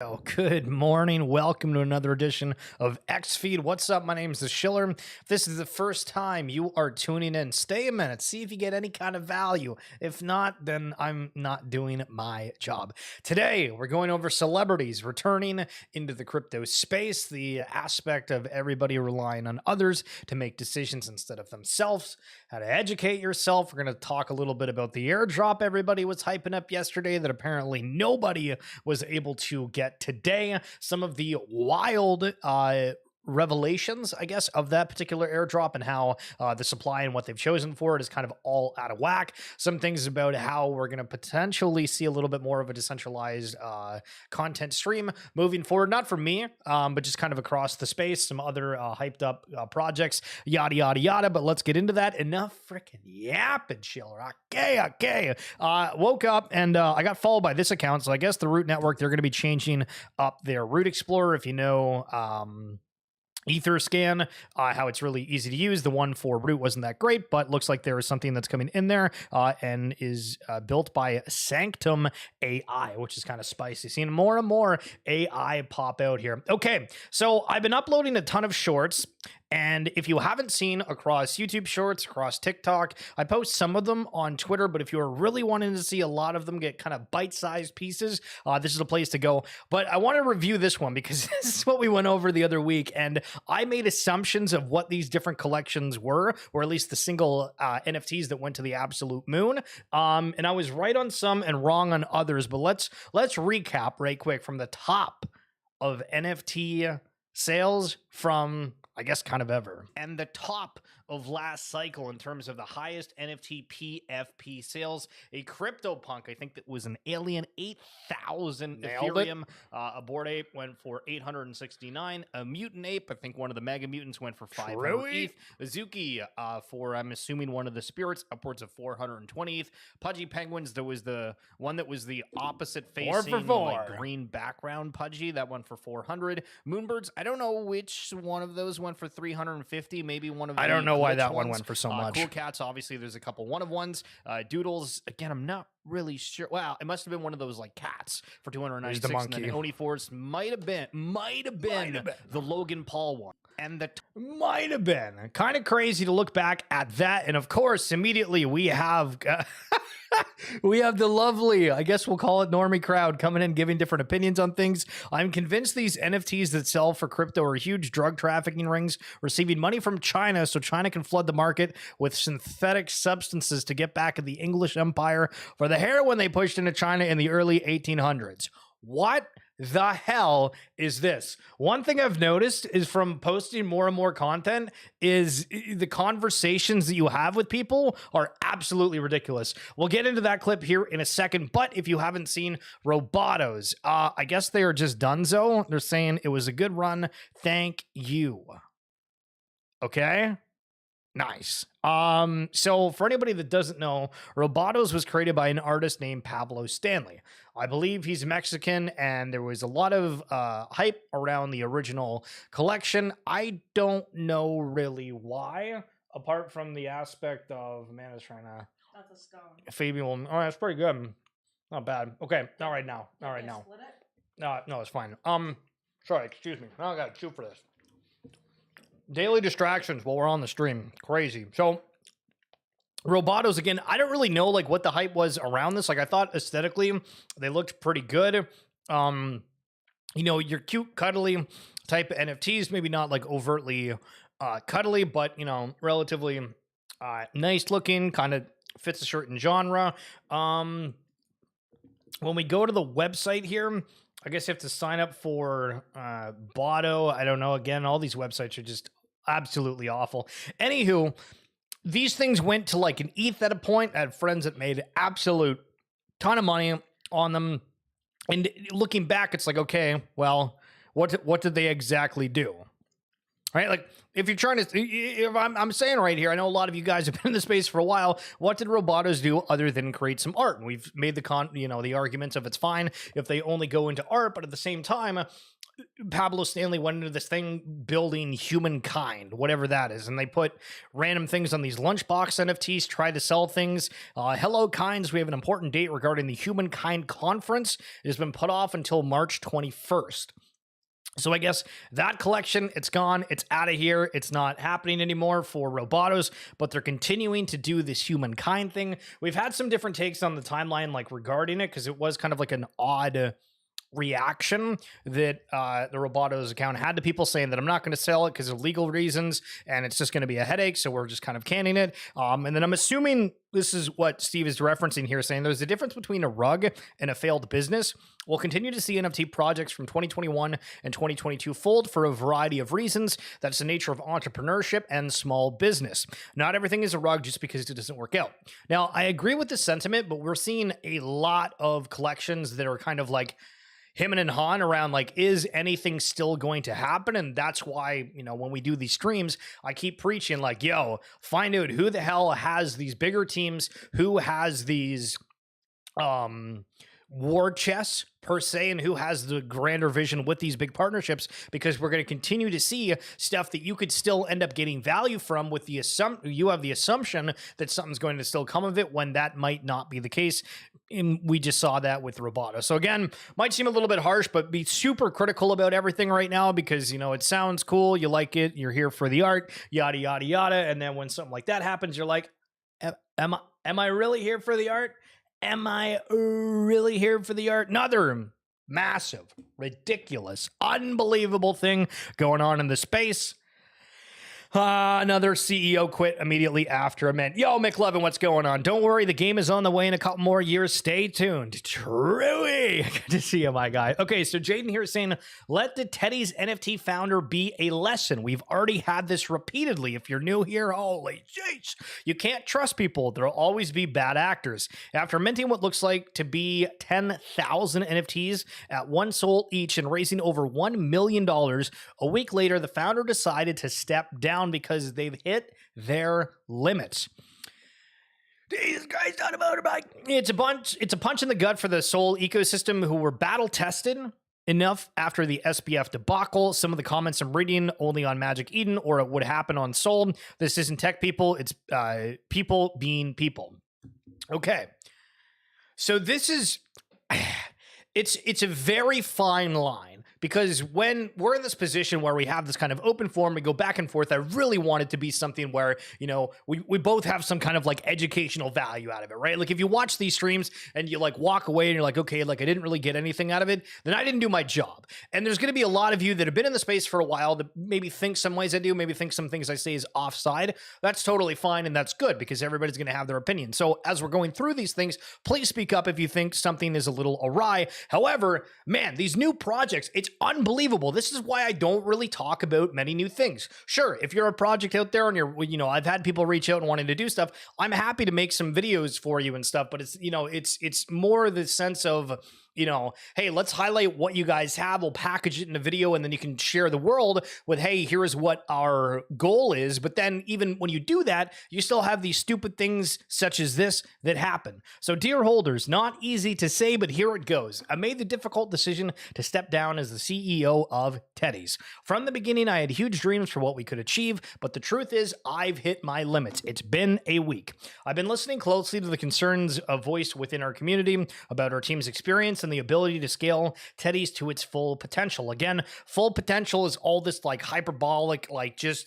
Oh, good morning. Welcome to another edition of X Feed. What's up? My name is Schiller. If this is the first time you are tuning in, stay a minute, see if you get any kind of value. If not, then I'm not doing my job. Today, we're going over celebrities returning into the crypto space, the aspect of everybody relying on others to make decisions instead of themselves, how to educate yourself. We're going to talk a little bit about the airdrop everybody was hyping up yesterday that apparently nobody was able to get today. Some of the wild revelations, I guess, of that particular airdrop and how the supply and what they've chosen for it is kind of all out of whack. Some things about how we're going to potentially see a little bit more of a decentralized content stream moving forward. Not for me, but just kind of across the space. Some other hyped up projects, yada, yada, yada. But let's get into that. Enough freaking yapping, Schiller. Okay. Woke up and I got followed by this account. So I guess the Root Network, they're going to be changing up their Root Explorer. If you know, Etherscan, how it's really easy to use. The one for Root wasn't that great, but looks like there is something that's coming in there and is built by Sanctum AI, which is kind of spicy. Seeing more and more AI pop out here. Okay, so I've been uploading a ton of shorts. And if you haven't seen across YouTube Shorts, across TikTok, I post some of them on Twitter, but if you're really wanting to see a lot of them get kind of bite-sized pieces, this is a place to go. But I want to review this one because this is what we went over the other week, and I made assumptions of what these different collections were, or at least the single NFTs that went to the absolute moon. And I was right on some and wrong on others, but let's recap right quick from the top of NFT sales from, I guess, kind of ever. And the top of last cycle in terms of the highest NFT PFP sales, a CryptoPunk, I think that was an Alien 8,000 Ethereum. A Bored Ape went for 869. A Mutant Ape, I think one of the Mega Mutants, went for 500 ETH. Azuki for, I'm assuming, one of the spirits, upwards of 420 ETH. Pudgy Penguins, there was the one that was the opposite facing like green background Pudgy, that went for 400. Moonbirds, I don't know which one of those went for 350. Maybe one of the, I don't know why that one went for so much. Cool Cats, obviously there's a couple one of ones. Doodles, again, I'm not really sure. Wow, it must have been one of those like cats for 296. The monkey. And then Oni Force might have been the Logan Paul one. And the might have been kind of crazy to look back at that. And of course, immediately we have we have the lovely, I guess we'll call it normie crowd, coming in giving different opinions on things. I'm convinced these NFTs that sell for crypto are huge drug trafficking rings receiving money from China so China can flood the market with synthetic substances to get back at the English Empire for the heroin they pushed into China in the early 1800s. What the hell is this? One thing I've noticed is from posting more and more content is the conversations that you have with people are absolutely ridiculous. We'll get into that clip here in a second, but if you haven't seen Robotos, I guess they are just donezo. They're saying it was a good run. Thank you. Okay. Nice. So for anybody that doesn't know, Robotos was created by an artist named Pablo Stanley. I believe he's Mexican, and there was a lot of hype around the original collection. I don't know really why, apart from the aspect of, man, is trying to. That's a stone. Fabian, oh, that's pretty good. Not bad. Okay, all right now. Split it? No, it's fine. Sorry, excuse me. I gotta chew for this. Daily distractions while we're on the stream. Crazy. So Robotos, again, I don't really know like what the hype was around this. Like I thought aesthetically they looked pretty good. You know, your cute, cuddly type of NFTs, maybe not like overtly cuddly, but you know, relatively nice looking, kind of fits a certain genre. When we go to the website here, I guess you have to sign up for Botto. I don't know. Again, all these websites are just absolutely awful. Anywho, these things went to like an ETH at a point. I had friends that made absolute ton of money on them. And looking back, it's like, okay, well, what did they exactly do? Right? Like if you're trying to, if I'm saying right here, I know a lot of you guys have been in the space for a while. What did Robotos do other than create some art? And we've made the arguments of it's fine if they only go into art, but at the same time, Pablo Stanley went into this thing building humankind, whatever that is, and they put random things on these lunchbox NFTs, try to sell things. Hello, Kinds, we have an important date regarding the Humankind Conference. It has been put off until March 21st. So I guess that collection, it's gone. It's out of here. It's not happening anymore for Robotos, but they're continuing to do this humankind thing. We've had some different takes on the timeline, like regarding it, because it was kind of like an odd reaction that the Robotos account had to people saying that I'm not going to sell it because of legal reasons and it's just going to be a headache, so we're just kind of canning it. And then I'm assuming this is what Steve is referencing here, saying there's a difference between a rug and a failed business. We'll continue to see NFT projects from 2021 and 2022 fold for a variety of reasons. That's the nature of entrepreneurship and small business. Not everything is a rug just because it doesn't work out. Now, I agree with this sentiment, but we're seeing a lot of collections that are kind of like him and Han around, like, is anything still going to happen? And that's why, you know, when we do these streams, I keep preaching like, yo, find out who the hell has these bigger teams, who has these war chests per se, and who has the grander vision with these big partnerships, because we're going to continue to see stuff that you could still end up getting value from with the you have the assumption that something's going to still come of it when that might not be the case. And we just saw that with Roboto. So again, might seem a little bit harsh, but be super critical about everything right now because, you know, it sounds cool. You like it. You're here for the art, yada, yada, yada. And then when something like that happens, you're like, am I really here for the art? Am I really here for the art? Another massive, ridiculous, unbelievable thing going on in the space. Another CEO quit immediately after event. Yo, McLovin, what's going on? Don't worry, the game is on the way in a couple more years. Stay tuned. Truey. Good to see you, my guy. Okay, so Jaden here is saying, let the Teddy's NFT founder be a lesson. We've already had this repeatedly. If you're new here, holy jeez. You can't trust people. There'll always be bad actors. After minting what looks like to be 10,000 NFTs at one soul each and raising over $1 million, a week later, the founder decided to step down because they've hit their limits. These guys thought about it. It's a punch in the gut for the Sol ecosystem, who were battle tested enough after the SBF debacle. Some of the comments I'm reading only on Magic Eden, or it would happen on Sol. This isn't tech people, it's people being people. Okay, so this is it's a very fine line. Because when we're in this position where we have this kind of open forum, we go back and forth, I really want it to be something where, you know, we both have some kind of like educational value out of it, right? Like if you watch these streams and you like walk away and you're like, okay, like I didn't really get anything out of it, then I didn't do my job. And there's going to be a lot of you that have been in the space for a while that maybe think some ways I do, maybe think some things I say is offside. That's totally fine and that's good because everybody's going to have their opinion. So as we're going through these things, please speak up if you think something is a little awry. However, man, these new projects, it's unbelievable. This is why I don't really talk about many new things. Sure, if you're a project out there and you're, you know, I've had people reach out and wanting to do stuff, I'm happy to make some videos for you and stuff, but it's, you know, it's more the sense of, you know, hey, let's highlight what you guys have. We'll package it in a video and then you can share the world with, hey, here's what our goal is. But then even when you do that, you still have these stupid things such as this that happen. So dear holders, not easy to say, but here it goes. I made the difficult decision to step down as the CEO of Teddy's. From the beginning, I had huge dreams for what we could achieve, but the truth is I've hit my limits. It's been a week. I've been listening closely to the concerns voiced within our community about our team's experience and the ability to scale Teddy's to its full potential. Again, full potential is all this like hyperbolic, like just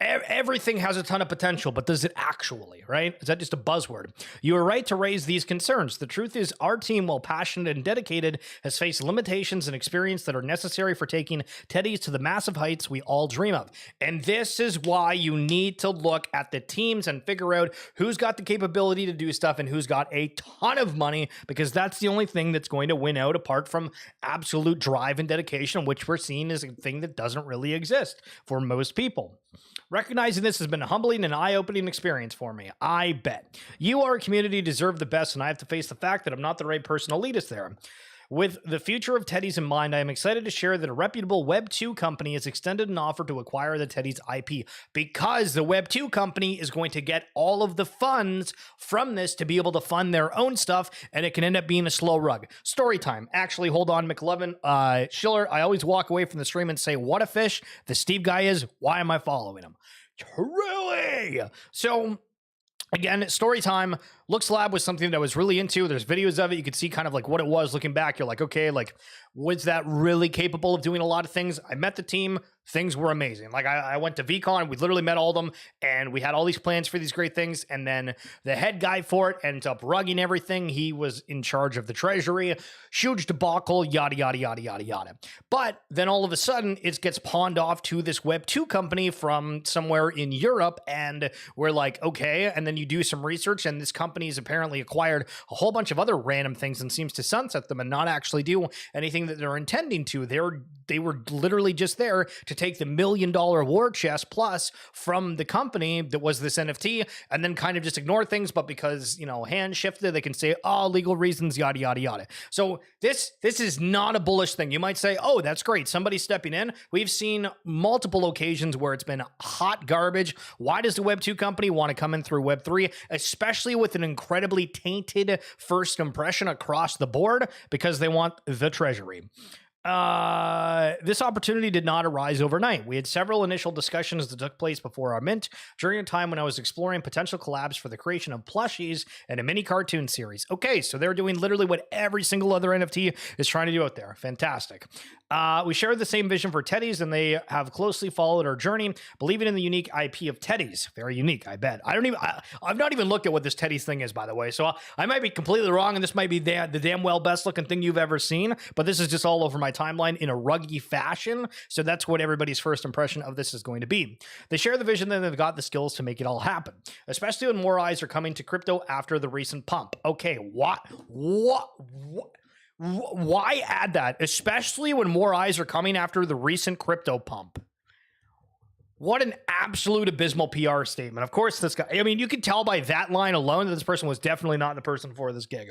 everything has a ton of potential, but does it actually, right? Is that just a buzzword? You are right to raise these concerns. The truth is our team, while passionate and dedicated, has faced limitations and experience that are necessary for taking Teddy's to the massive heights we all dream of. And this is why you need to look at the teams and figure out who's got the capability to do stuff and who's got a ton of money, because that's the only thing that's going to win out, apart from absolute drive and dedication, which we're seeing is a thing that doesn't really exist for most people. Recognizing this has been a humbling and eye-opening experience for me. I bet. You, our community, deserve the best, and I have to face the fact that I'm not the right person to lead us there. With the future of Teddy's in mind, I am excited to share that a reputable Web2 company has extended an offer to acquire the Teddy's IP, because the Web2 company is going to get all of the funds from this to be able to fund their own stuff, and it can end up being a slow rug. Story time. Actually, hold on, McLovin. Schiller, I always walk away from the stream and say, what a fish the Steve guy is. Why am I following him? Truly. So, again, story time. Looks Lab was something that I was really into. There's videos of it. You could see kind of like what it was looking back. You're like, okay, like, was that really capable of doing a lot of things? I met the team. Things were amazing. Like, I went to VCon. We literally met all of them, and we had all these plans for these great things. And then the head guy for it ended up rugging everything. He was in charge of the treasury. Huge debacle, yada, yada, yada, yada, yada. But then all of a sudden, it gets pawned off to this Web2 company from somewhere in Europe. And we're like, okay. And then you do some research, and this company's apparently acquired a whole bunch of other random things and seems to sunset them and not actually do anything that they're intending to. They were literally just there to take the $1 million war chest plus from the company that was this NFT, and then kind of just ignore things. But because, hands shifted, they can say, oh, legal reasons, yada, yada, yada. So this is not a bullish thing. You might say, oh, that's great, somebody's stepping in. We've seen multiple occasions where it's been hot garbage. Why does the Web2 company want to come in through Web3, especially with an incredibly tainted first impression across the board? Because they want the treasury. This opportunity did not arise overnight. We had several initial discussions that took place before our mint during a time when I was exploring potential collabs for the creation of plushies and a mini cartoon series. Okay, so they're doing literally what every single other NFT is trying to do out there. Fantastic. We share the same vision for Teddy's, and they have closely followed our journey, believing in the unique IP of Teddy's. Very unique, I bet. I've not even looked at what this Teddy's thing is, by the way, so I might be completely wrong, and this might be the damn well best looking thing you've ever seen, but this is just all over my timeline in a ruggy fashion, so that's what everybody's first impression of this is going to be. They share the vision that they've got the skills to make it all happen, especially when more eyes are coming to crypto after the recent pump. Okay, what? Why add that? Especially when more eyes are coming after the recent crypto pump. What an absolute abysmal PR statement. Of course, this guy, you can tell by that line alone that this person was definitely not the person for this gig.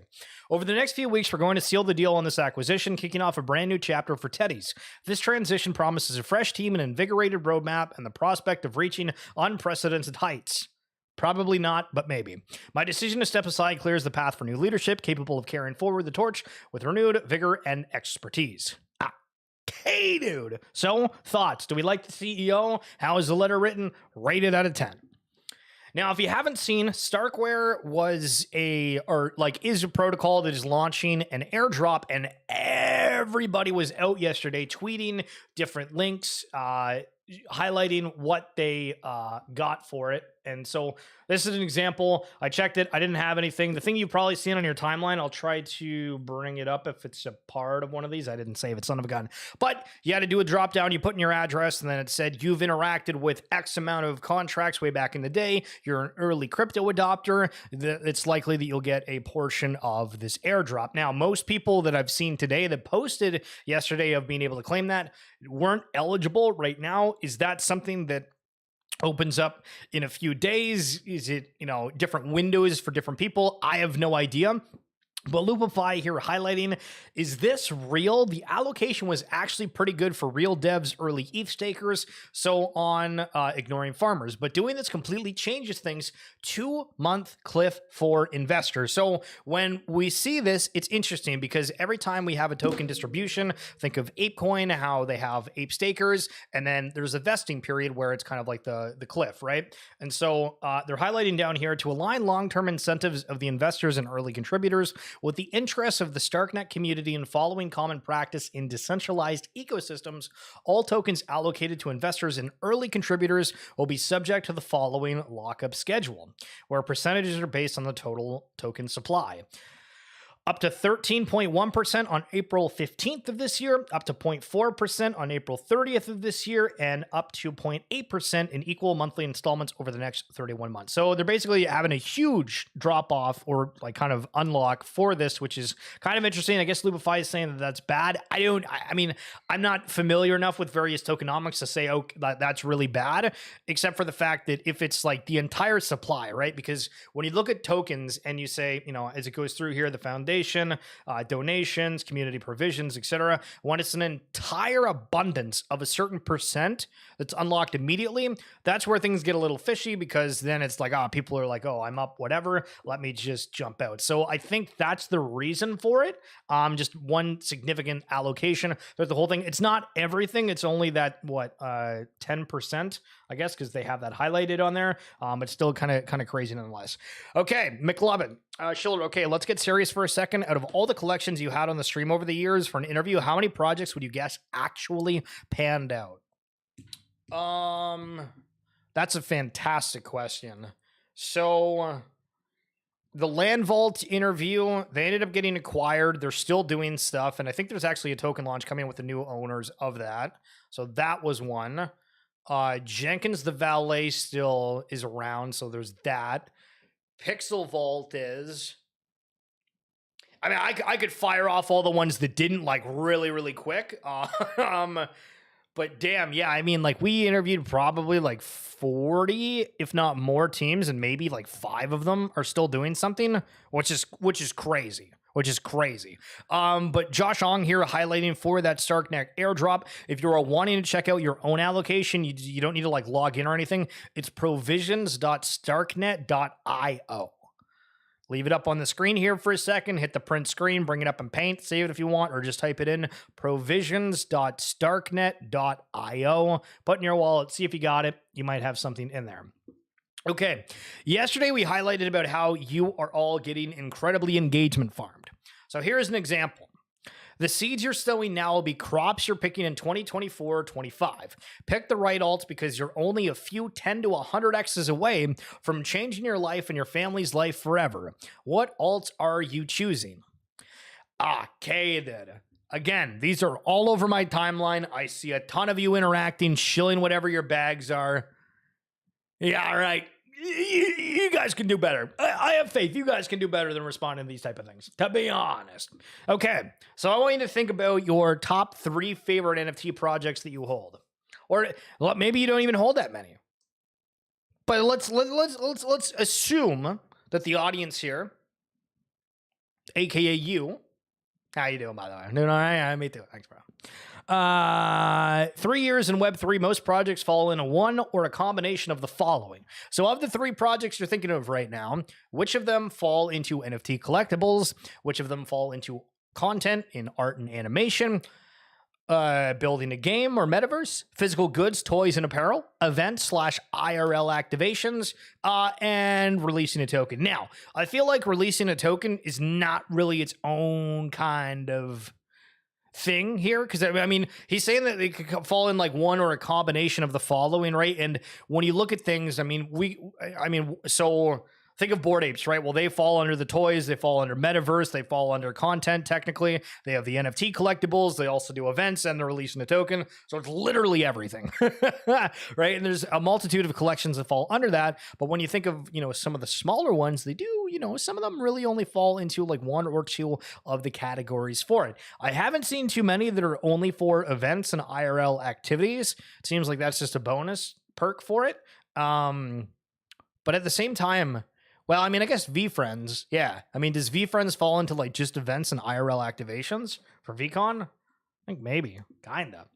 Over the next few weeks, we're going to seal the deal on this acquisition, kicking off a brand new chapter for Teddy's. This transition promises a fresh team, an invigorated roadmap, and the prospect of reaching unprecedented heights. Probably not, but maybe. My decision to step aside clears the path for new leadership capable of carrying forward the torch with renewed vigor and expertise. Hey, dude. So, thoughts? Do we like the CEO? How is the letter written? Rated out of 10. Now, if you haven't seen, Starkware is a protocol that is launching an airdrop, and everybody was out yesterday tweeting different links, highlighting what they got for it. And so this is an example. I checked it. I didn't have anything. The thing you've probably seen on your timeline, I'll try to bring it up if it's a part of one of these. I didn't save it, son of a gun. But you had to do a drop down. You put in your address, and then it said you've interacted with X amount of contracts way back in the day. You're an early crypto adopter. It's likely that you'll get a portion of this airdrop. Now, most people that I've seen today that posted yesterday of being able to claim that weren't eligible right now. Is that something that opens up in a few days? Is it, different windows for different people? I have no idea. But Loopify here highlighting, is this real? The allocation was actually pretty good for real devs, early ETH stakers, so on, ignoring farmers. But doing this completely changes things. 2-month cliff for investors. So when we see this, it's interesting because every time we have a token distribution, think of ApeCoin, how they have ape stakers, and then there's a vesting period where it's kind of like the cliff, right? And so they're highlighting down here to align long-term incentives of the investors and early contributors with the interests of the Starknet community and following common practice in decentralized ecosystems. All tokens allocated to investors and early contributors will be subject to the following lockup schedule, where percentages are based on the total token supply. Up to 13.1% on April 15th of this year, up to 0.4% on April 30th of this year, and up to 0.8% in equal monthly installments over the next 31 months. So they're basically having a huge drop off or kind of unlock for this, which is kind of interesting. I guess Loopify is saying that that's bad. I'm not familiar enough with various tokenomics to say, oh, that's really bad, except for the fact that if it's like the entire supply, right? Because when you look at tokens and you say, as it goes through here, the foundation, circulation, donations, community provisions, etc. When it's an entire abundance of a certain percent that's unlocked immediately, that's where things get a little fishy, because then it's like, people are like, oh, I'm up, whatever, let me just jump out. So I think that's the reason for it. Just one significant allocation. There's the whole thing. It's not everything. It's only that 10%, I guess, because they have that highlighted on there. It's still kind of crazy nonetheless. Okay, McLovin, Schiller. Okay, let's get serious for a second. Out of all the collections you had on the stream over the years for an interview, how many projects would you guess actually panned out? That's a fantastic question. So the Land Vault interview, they ended up getting acquired. They're still doing stuff, and I think there's actually a token launch coming with the new owners of that. So that was one. Jenkins the Valet still is around, so there's that. Pixel Vault is... I mean, I could fire off all the ones that didn't, like, really, really quick. But damn, yeah, I mean, like, we interviewed probably like 40, if not more teams, and maybe like 5 of them are still doing something, which is crazy. But Josh Ong here highlighting for that Starknet airdrop. If you're wanting to check out your own allocation, you don't need to like log in or anything. It's provisions.starknet.io. Leave it up on the screen here for a second. Hit the print screen, bring it up in Paint, save it if you want, or just type it in, provisions.starknet.io. Put in your wallet, see if you got it. You might have something in there. Okay, yesterday we highlighted about how you are all getting incredibly engagement farmed. So here's an example. The seeds you're sowing now will be crops you're picking in 2024 or 25. Pick the right alts because you're only a few 10 to 100x's away from changing your life and your family's life forever. What alts are you choosing? Okay, then. Again, these are all over my timeline. I see a ton of you interacting, shilling whatever your bags are. Yeah, all right. You guys can do better. I have faith. You guys can do better than responding to these type of things, to be honest. Okay, so I want you to think about your top 3 favorite NFT projects that you hold, or maybe you don't even hold that many. But let's assume that the audience here, aka you, how you doing by the way? Doing all right? Me too. Thanks, bro. 3 years in Web3, most projects fall in a one or a combination of the following. So of the 3 projects you're thinking of right now, which of them fall into NFT collectibles? Which of them fall into content in art and animation? Building a game or metaverse, physical goods, toys and apparel, events / IRL activations, and releasing a token. Now, I feel like releasing a token is not really its own kind of thing here, because I mean, he's saying that they could fall in like one or a combination of the following, right? And when you look at things, I mean, so think of Bored Apes, right? Well, they fall under the toys, they fall under metaverse, they fall under content technically. They have the NFT collectibles, they also do events, and they're releasing a token. So it's literally everything, right? And there's a multitude of collections that fall under that. But when you think of, some of the smaller ones, they do, some of them really only fall into like 1 or 2 of the categories for it. I haven't seen too many that are only for events and IRL activities. It seems like that's just a bonus perk for it. But at the same time, well, I mean, I guess VFriends, yeah. I mean, does VFriends fall into like just events and IRL activations for VCon? I think maybe, kinda.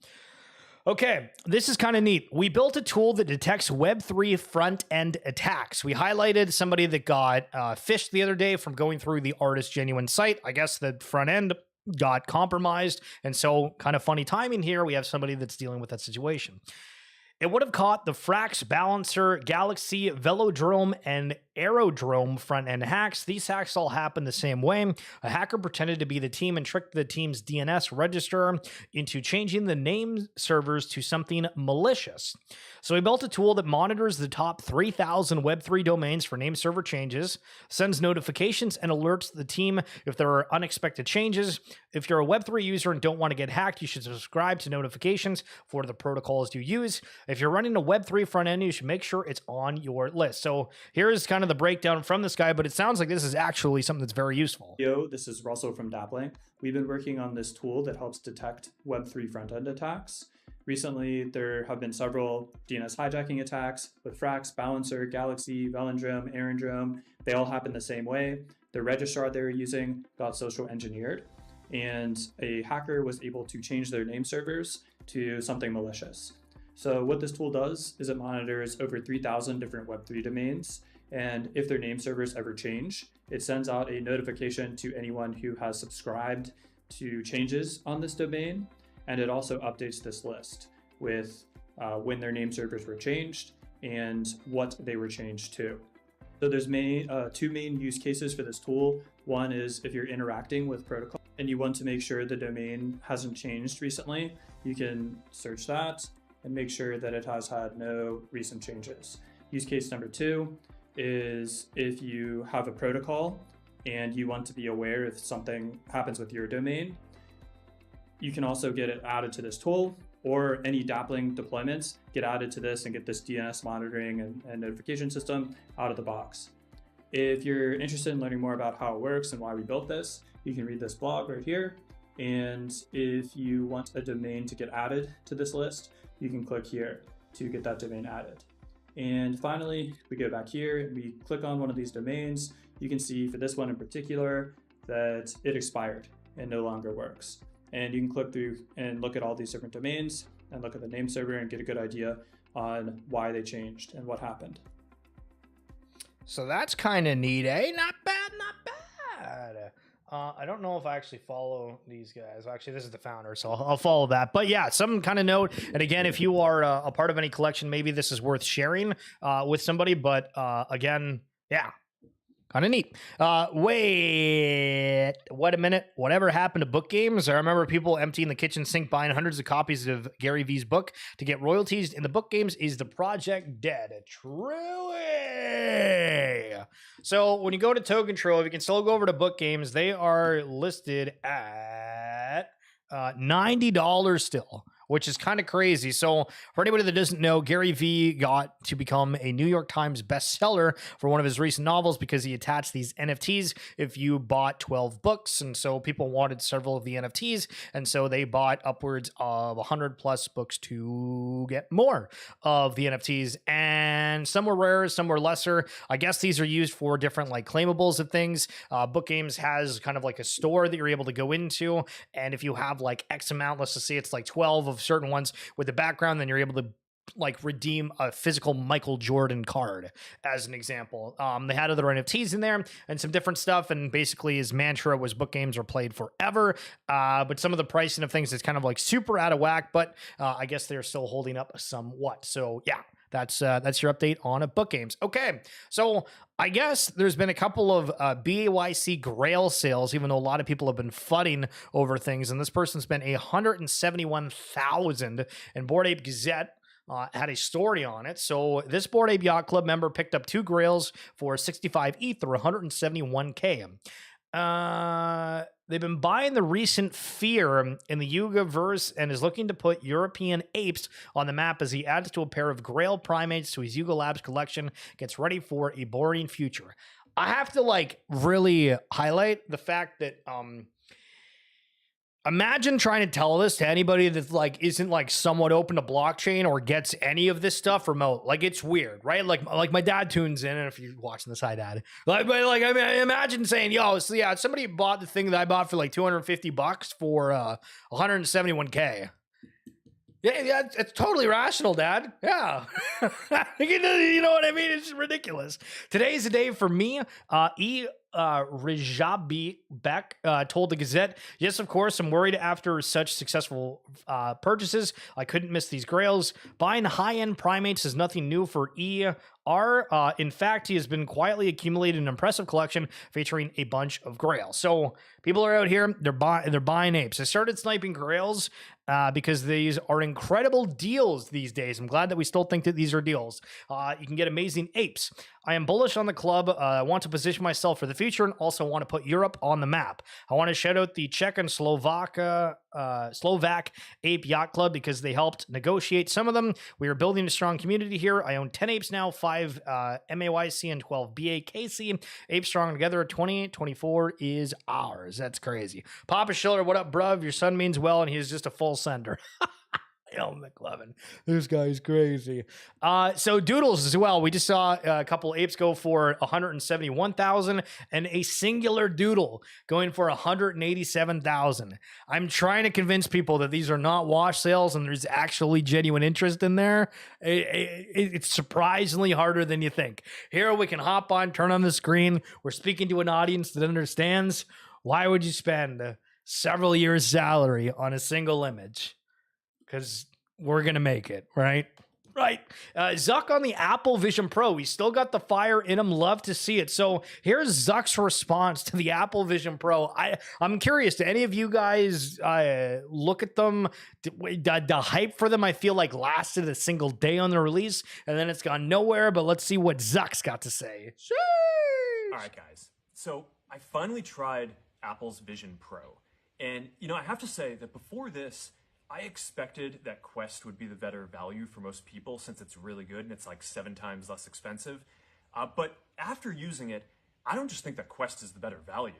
Okay, this is kind of neat. We built a tool that detects Web3 front-end attacks. We highlighted somebody that got phished the other day from going through the Artist Genuine site. I guess the front end got compromised, and so kind of funny timing here. We have somebody that's dealing with that situation. It would have caught the Frax, Balancer, Galaxy, Velodrome, and Aerodrome front-end hacks. These hacks all happen the same way. A hacker pretended to be the team and tricked the team's DNS register into changing the name servers to something malicious. So we built a tool that monitors the top 3,000 Web3 domains for name server changes, sends notifications and alerts the team if there are unexpected changes. If you're a Web3 user and don't want to get hacked, you should subscribe to notifications for the protocols you use. If you're running a Web3 front end, you should make sure it's on your list. So here's kind of the breakdown from this guy, but it sounds like this is actually something that's very useful. Yo, this is Russell from Dappling. We've been working on this tool that helps detect Web3 front-end attacks. Recently, there have been several DNS hijacking attacks with Frax, Balancer, Galaxy, Velodrome, Aerodrome. They all happen the same way. the registrar they were using got social engineered, and a hacker was able to change their name servers to something malicious. So what this tool does is it monitors over 3,000 different Web3 domains, and if their name servers ever change, it sends out a notification to anyone who has subscribed to changes on this domain, and it also updates this list with when their name servers were changed and what they were changed to. So there's two main use cases for this tool. One is if you're interacting with protocol and you want to make sure the domain hasn't changed recently, you can search that and make sure that it has had no recent changes. Use case number two is if you have a protocol and you want to be aware if something happens with your domain, you can also get it added to this tool, or any dappling deployments get added to this and get this DNS monitoring and notification system out of the box. If you're interested in learning more about how it works and why we built this, you can read this blog right here. And if you want a domain to get added to this list, you can click here to get that domain added. And finally, we go back here and we click on one of these domains. You can see for this one in particular that it expired and no longer works. And you can click through and look at all these different domains and look at the name server and get a good idea on why they changed and what happened. So that's kind of neat, eh? Not bad, not bad. I don't know if I actually follow these guys. Actually, this is the founder, so I'll follow that. But yeah, some kind of note. And again, if you are a part of any collection, maybe this is worth sharing with somebody. But again, yeah, kind of neat. Wait a minute. Whatever happened to book games? I remember people emptying the kitchen sink, buying hundreds of copies of Gary V's book to get royalties. In the book games, is the project dead? Truly. So when you go to Token Trove, you can still go over to book games. They are listed at $90 still, which is kind of crazy. So for anybody that doesn't know, Gary Vee got to become a New York Times bestseller for one of his recent novels because he attached these NFTs if you bought 12 books. And so people wanted several of the NFTs. And so they bought upwards of 100 plus books to get more of the NFTs. And some were rare, some were lesser. I guess these are used for different like claimables of things. Book Games has kind of like a store that you're able to go into. And if you have like X amount, let's just say it's like 12 of certain ones with the background, then you're able to like redeem a physical Michael Jordan card as an example. They had other NFTs in there and some different stuff, and basically his mantra was book games are played forever. But some of the pricing of things is kind of like super out of whack, but I guess they're still holding up somewhat. So yeah, that's your update on book games. Okay, so I guess there's been a couple of BAYC Grail sales, even though a lot of people have been fudding over things. And this person spent $171,000, and Bored Ape Gazette had a story on it. So this Bored Ape Yacht Club member picked up 2 Grails for 65 ETH or 171K. They've been buying the recent fear in the Yuga verse and is looking to put European apes on the map as he adds to a pair of Grail primates to his Yuga Labs collection, gets ready for a boring future. I have to like really highlight the fact that imagine trying to tell this to anybody that like isn't like somewhat open to blockchain or gets any of this stuff remote. Like it's weird, right? Like my dad tunes in, and if you're watching this, hi dad. I mean, imagine saying, "Yo, so yeah, somebody bought the thing that I bought for like $250 for 171K." Yeah, it's totally rational, Dad. Yeah. You know what I mean? It's ridiculous. Today's the day for me. Rajabi Beck told the Gazette, yes, of course, I'm worried after such successful purchases. I couldn't miss these grails. Buying high-end primates is nothing new for ER. In fact, he has been quietly accumulating an impressive collection featuring a bunch of grails. So people are out here, they're buying apes. I started sniping grails because these are incredible deals these days. I'm glad that we still think that these are deals. You can get amazing apes. I am bullish on the club. I want to position myself for the future and also want to put Europe on the map. I want to shout out the Czech and Slovak Ape Yacht Club because they helped negotiate some of them. We are building a strong community here. I own 10 apes now, 5 MAYC and 12 BAKC. Apes strong together, 2024 is ours. That's crazy. Papa Schiller, what up, bruv? Your son means well, and he is just a full sender. Oh, McLevin, this guy's crazy. So Doodles as well. We just saw a couple apes go for 171,000 and a singular Doodle going for 187,000. I'm trying to convince people that these are not wash sales and there's actually genuine interest in there. It's surprisingly harder than you think. Here we can hop on, turn on the screen. We're speaking to an audience that understands. Why would you spend several years' salary on a single image? Because we're going to make it, right? Right. Zuck on the Apple Vision Pro. He's still got the fire in him. Love to see it. So here's Zuck's response to the Apple Vision Pro. I'm curious, do any of you guys look at them? The hype for them, I feel like, lasted a single day on the release, and then it's gone nowhere. But let's see what Zuck's got to say. All right, guys. So I finally tried Apple's Vision Pro. And, I have to say that before this, I expected that Quest would be the better value for most people since it's really good and it's like 7 times less expensive. But after using it, I don't just think that Quest is the better value.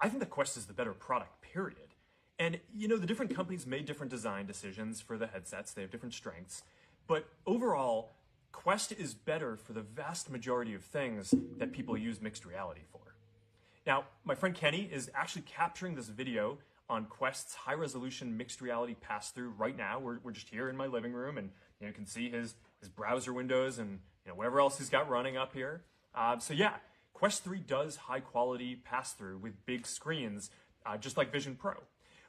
I think that Quest is the better product, period. And, the different companies made different design decisions for the headsets. They have different strengths. But overall, Quest is better for the vast majority of things that people use mixed reality for. Now, my friend Kenny is actually capturing this video on Quest's high-resolution mixed reality pass-through right now. We're just here in my living room, and you can see his browser windows and whatever else he's got running up here. So yeah, Quest 3 does high-quality pass-through with big screens, just like Vision Pro.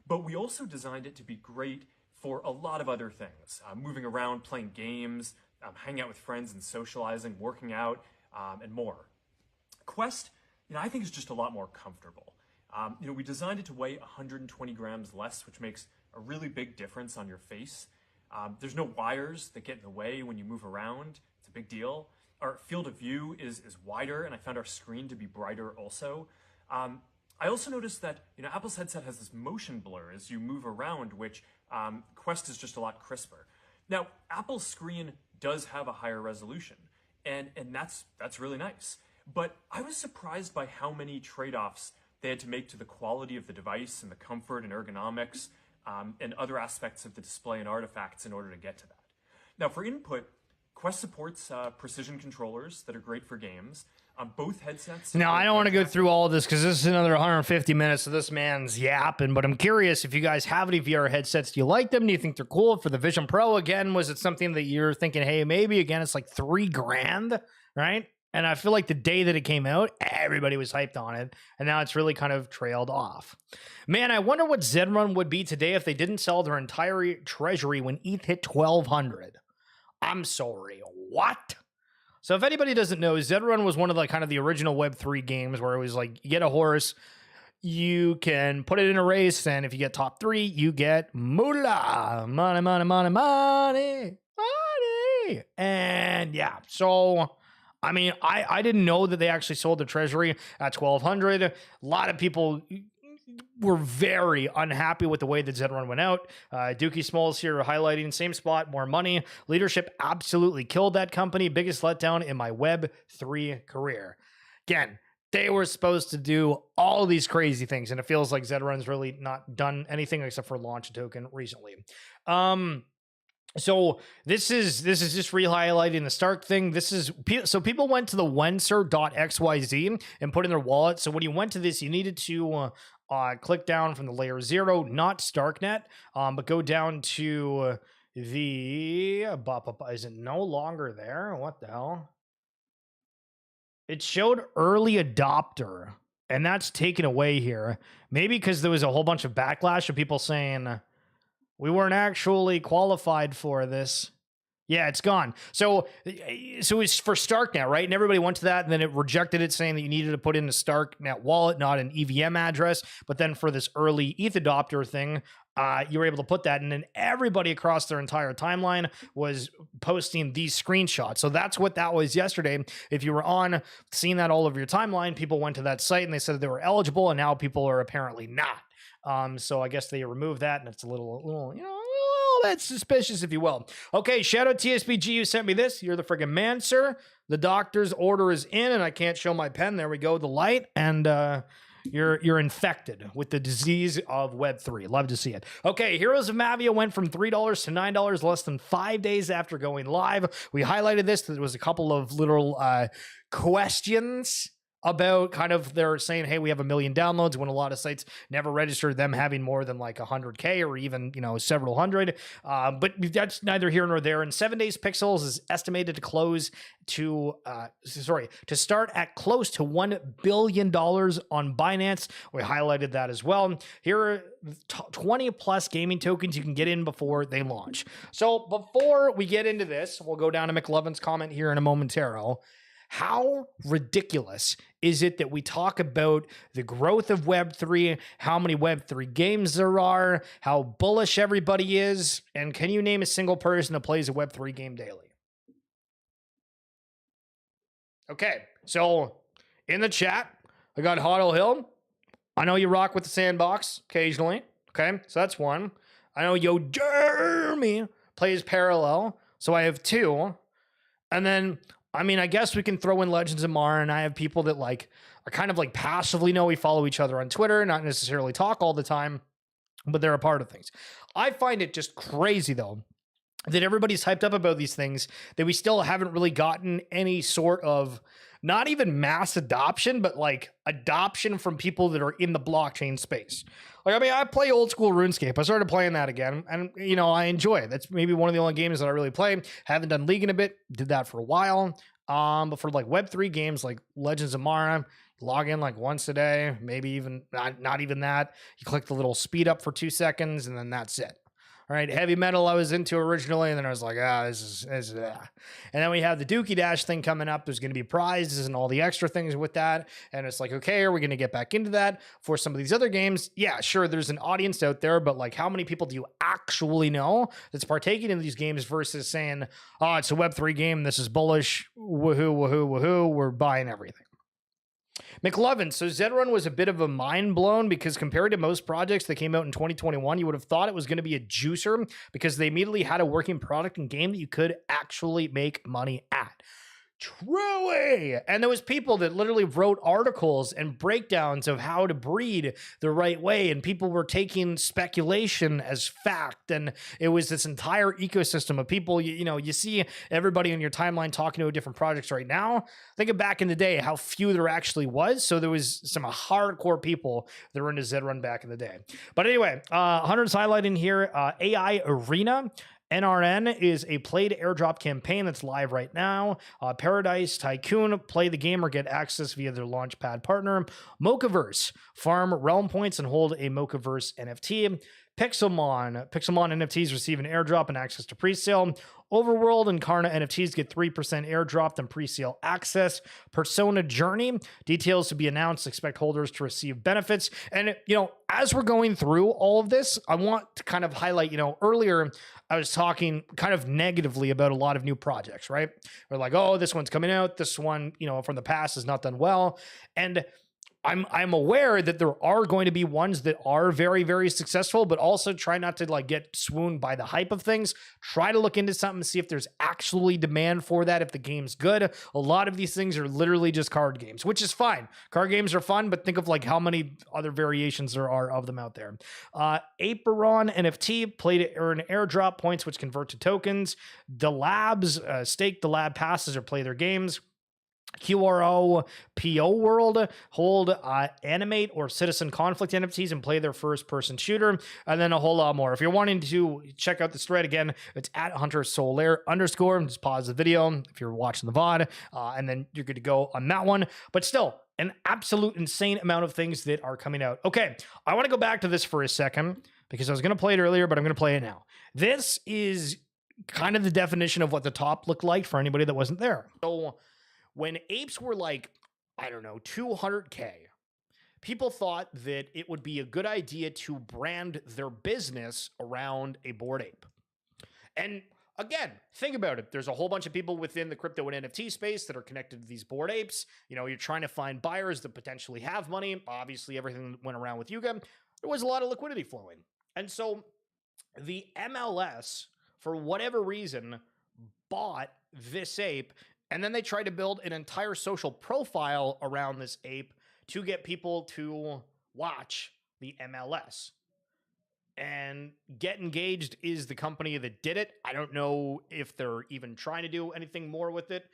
But we also designed it to be great for a lot of other things: moving around, playing games, hanging out with friends and socializing, working out, and more. Quest, I think is just a lot more comfortable. We designed it to weigh 120 grams less, which makes a really big difference on your face. There's no wires that get in the way when you move around. It's a big deal. Our field of view is wider, and I found our screen to be brighter also. I also noticed that Apple's headset has this motion blur as you move around, which Quest is just a lot crisper. Now, Apple's screen does have a higher resolution, and that's really nice. But I was surprised by how many trade-offs they had to make to the quality of the device and the comfort and ergonomics and other aspects of the display and artifacts in order to get to that. Now, for input, Quest supports precision controllers that are great for games. Both headsets. Now, I don't want to go through all of this because this is another 150 minutes of this man's yapping, but I'm curious if you guys have any VR headsets. Do you like them? Do you think they're cool? For the Vision Pro, again, was it something that you're thinking, hey, maybe, again, it's like $3,000, right? And I feel like the day that it came out, everybody was hyped on it. And now it's really kind of trailed off. Man, I wonder what Zedrun would be today if they didn't sell their entire treasury when ETH hit 1,200. I'm sorry, what? So if anybody doesn't know, Zedrun was one of the original Web3 games where it was like, you get a horse, you can put it in a race, and if you get top 3, you get moolah. Money, money, money, money, money. And yeah, so I mean, I didn't know that they actually sold the treasury at 1,200. A lot of people were very unhappy with the way that Zedrun went out. Dookie Smalls here highlighting same spot, more money. Leadership absolutely killed that company. Biggest letdown in my Web3 career. Again, they were supposed to do all these crazy things, and it feels like Zedrun's really not done anything except for launch a token recently. So this is just re-highlighting the Stark thing. So people went to the Wenser.xyz and put in their wallet. So when you went to this, you needed to click down from the layer 0, not Starknet, but go down to the is it no longer there? What the hell? It showed early adopter, and that's taken away here. Maybe because there was a whole bunch of backlash of people saying we weren't actually qualified for this. Yeah, it's gone. So it's for Starknet, right? And everybody went to that, and then it rejected it, saying that you needed to put in a Starknet wallet, not an EVM address. But then for this early ETH adopter thing, you were able to put that, and then everybody across their entire timeline was posting these screenshots. So that's what that was yesterday. If you were on seeing that all over your timeline, people went to that site and they said they were eligible, and now people are apparently not. So I guess they removed that, and it's a little, bit suspicious, if you will. Okay, shout out TSBG, you sent me this. You're the friggin' man, sir. The doctor's order is in, and I can't show my pen. There we go, the light. And you're infected with the disease of Web3. Love to see it. Okay, Heroes of Mavia went from $3 to $9 less than 5 days after going live. We highlighted this. There was a couple of little questions about kind of they're saying, hey, we have 1 million downloads, when a lot of sites never registered them having more than like 100K or even, several hundred. But that's neither here nor there. In 7 days, Pixels is estimated to start at close to $1 billion on Binance. We highlighted that as well. Here are 20 plus gaming tokens you can get in before they launch. So before we get into this, we'll go down to McLovin's comment here in a momentaro. How ridiculous is it that we talk about the growth of Web3, how many Web3 games there are, how bullish everybody is, and can you name a single person that plays a Web3 game daily? Okay, so in the chat, I got Huddle Hill. I know you rock with the sandbox occasionally. Okay, so that's one. I know Yo Jeremy plays Parallel, so I have two. And then I guess we can throw in Legends of Mara, and I have people that are kind of passively know we follow each other on Twitter, not necessarily talk all the time, but they're a part of things. I find it just crazy though that everybody's hyped up about these things, that we still haven't really gotten any sort of not even mass adoption, but adoption from people that are in the blockchain space. I play old school RuneScape. I started playing that again, and I enjoy it. That's maybe one of the only games that I really play. Haven't done League in a bit. Did that for a while. But for Web3 games like Legends of Mara, log in once a day, maybe even not even that. You click the little speed up for 2 seconds, and then that's it. All right, heavy metal I was into originally, and then I was like, this is. And then we have the Dookie Dash thing coming up. There's going to be prizes and all the extra things with that. And it's okay, are we going to get back into that for some of these other games? Yeah, sure, there's an audience out there, but how many people do you actually know that's partaking in these games versus saying, oh, it's a Web3 game, this is bullish, woohoo, woohoo, woohoo, we're buying everything. McLovin, so Zedrun was a bit of a mind blown because compared to most projects that came out in 2021, you would have thought it was going to be a juicer because they immediately had a working product and game that you could actually make money at. Truly. And there was people that literally wrote articles and breakdowns of how to breed the right way, and people were taking speculation as fact, and it was this entire ecosystem of people. You see everybody on your timeline talking to different projects right now. Think of back in the day how few there actually was. So there was some hardcore people that were into Zedrun back in the day. But anyway, Hunter's highlighting here AI Arena. NRN is a play to airdrop campaign that's live right now. Paradise Tycoon, play the game or get access via their launchpad partner. Mochaverse, farm realm points and hold a Mochaverse NFT. Pixelmon NFTs receive an airdrop and access to presale. Overworld and Karna NFTs get 3% airdrop and presale access. Persona Journey, details to be announced. Expect holders to receive benefits. And, as we're going through all of this, I want to kind of highlight, earlier I was talking kind of negatively about a lot of new projects, right? We're like, oh, this one's coming out. This one, from the past has not done well. And I'm aware that there are going to be ones that are very, very successful, but also try not to get swooned by the hype of things. Try to look into something, see if there's actually demand for that, if the game's good. A lot of these things are literally just card games, which is fine. Card games are fun, but think of how many other variations there are of them out there. Aperon NFT, play to earn airdrop points, which convert to tokens. The labs, stake the lab passes or play their games. QRO PO World, hold animate or citizen conflict NFTs and play their first person shooter, and then a whole lot more. If you're wanting to check out this thread again, it's at Hunter Solaire _ just pause the video if you're watching the VOD, and then you're good to go on that one. But still, an absolute insane amount of things that are coming out. Okay, I want to go back to this for a second because I was going to play it earlier, but I'm going to play it now. This is kind of the definition of what the top looked like for anybody that wasn't there. So when apes were 200K, people thought that it would be a good idea to brand their business around a Bored Ape. And again, think about it. There's a whole bunch of people within the crypto and NFT space that are connected to these Bored Apes. You're trying to find buyers that potentially have money. Obviously, everything that went around with Yuga, there was a lot of liquidity flowing. And so the MLS, for whatever reason, bought this ape. And then they tried to build an entire social profile around this ape to get people to watch the MLS. And Get Engaged is the company that did it. I don't know if they're even trying to do anything more with it.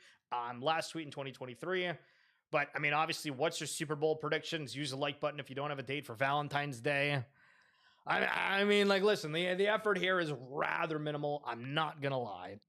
Last tweet in 2023. But I mean, obviously, what's your Super Bowl predictions? Use the like button if you don't have a date for Valentine's Day. I mean, like, listen, the effort here is rather minimal. I'm not going to lie.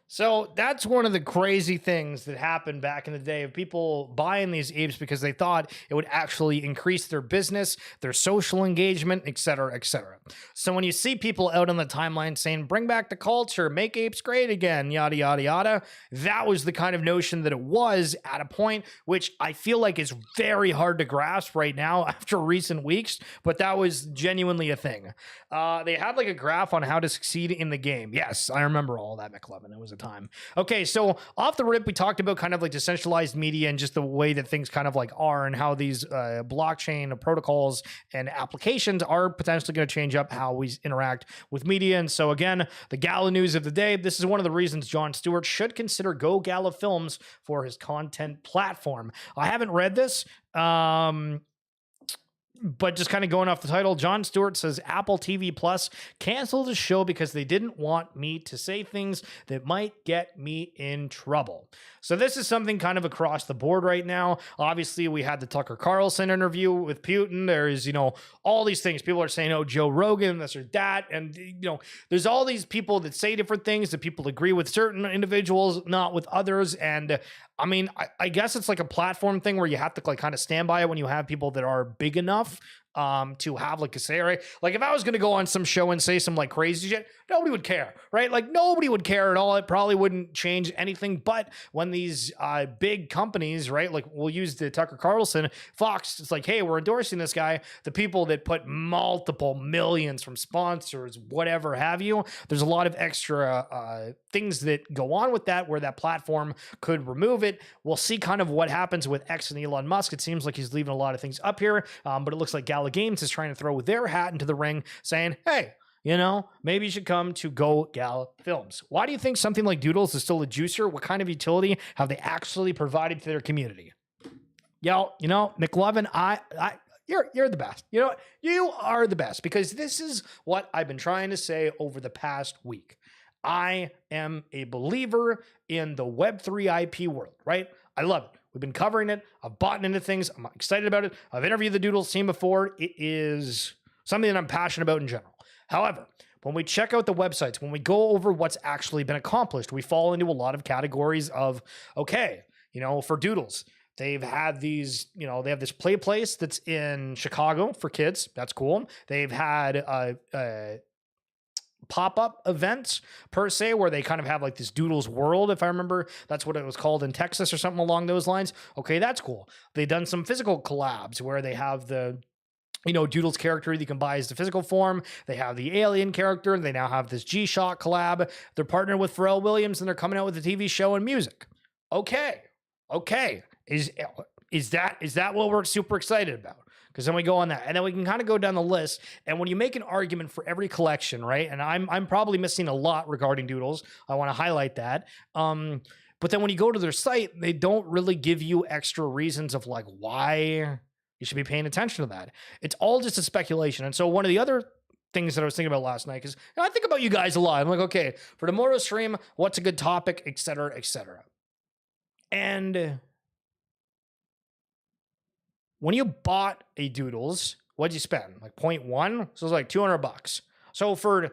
So that's one of the crazy things that happened back in the day of people buying these apes because they thought it would actually increase their business, their social engagement, et cetera, et cetera. So when you see people out on the timeline saying, bring back the culture, make apes great again, yada, yada, yada, that was the kind of notion that it was at a point, which I feel like is very hard to grasp right now after recent weeks, but that was genuinely a thing. They had like a graph on how to succeed in the game. Yes, I remember all that, McLovin. It was a time. Okay, so off the rip, we talked about kind of like decentralized media and just the way that things kind of like are and how these blockchain protocols and applications are potentially going to change up how we interact with media. And so again, the gala news of the day, this is one of the reasons Jon Stewart should consider Go Gala Films for his content platform. I haven't read this. But just kind of going off the title, Jon Stewart says Apple TV Plus canceled the show because they didn't want me to say things that might get me in trouble. So this is something kind of across the board right now. Obviously, we had the Tucker Carlson interview with Putin. There's, all these things. People are saying, oh, Joe Rogan, this or that. And, there's all these people that say different things that people agree with certain individuals, not with others. And I mean, I guess it's like a platform thing where you have to like kind of stand by it when you have people that are big enough to have like a say, right? Like if I was going to go on some show and say some like crazy shit, nobody would care, right? Like nobody would care at all. It probably wouldn't change anything. But when these big companies, right? Like we'll use the Tucker Carlson, Fox, it's like, hey, we're endorsing this guy. The people that put multiple millions from sponsors, whatever have you, there's a lot of extra things that go on with that where that platform could remove it. We'll see kind of what happens with X and Elon Musk. It seems like he's leaving a lot of things up here, but it looks like Gala Games is trying to throw their hat into the ring saying, hey, maybe you should come to Go Gala Films. Why do you think something like Doodles is still a juicer? What kind of utility have they actually provided to their community? McLovin, you're the best. You are the best because this is what I've been trying to say over the past week. I am a believer in the Web3 IP world, right? I love it. We've been covering it. I've bought into things. I'm excited about it. I've interviewed the Doodles team before. It is something that I'm passionate about in general. However, when we check out the websites, when we go over what's actually been accomplished, we fall into a lot of categories of, okay, for Doodles, they've had these, they have this play place that's in Chicago for kids. That's cool. They've had pop-up events per se where they kind of have like this Doodles world, if I remember that's what it was called in Texas or something along those lines. Okay, that's cool. They've done some physical collabs where they have the Doodles character you can buy as the physical form. They have the alien character. They now have this G-Shock collab. They're partnered with Pharrell Williams and they're coming out with a TV show and music. Okay. Is that what we're super excited about? Because then we go on that, and then we can kind of go down the list. And when you make an argument for every collection, right? And I'm probably missing a lot regarding Doodles. I want to highlight that. But then when you go to their site, they don't really give you extra reasons of like why you should be paying attention to that. It's all just a speculation. And so one of the other things that I was thinking about last night, because I think about you guys a lot. I'm like, okay, for tomorrow's stream, what's a good topic, et cetera, et cetera. And when you bought a Doodles, what'd you spend? Like 0.1? So it's like $200. So for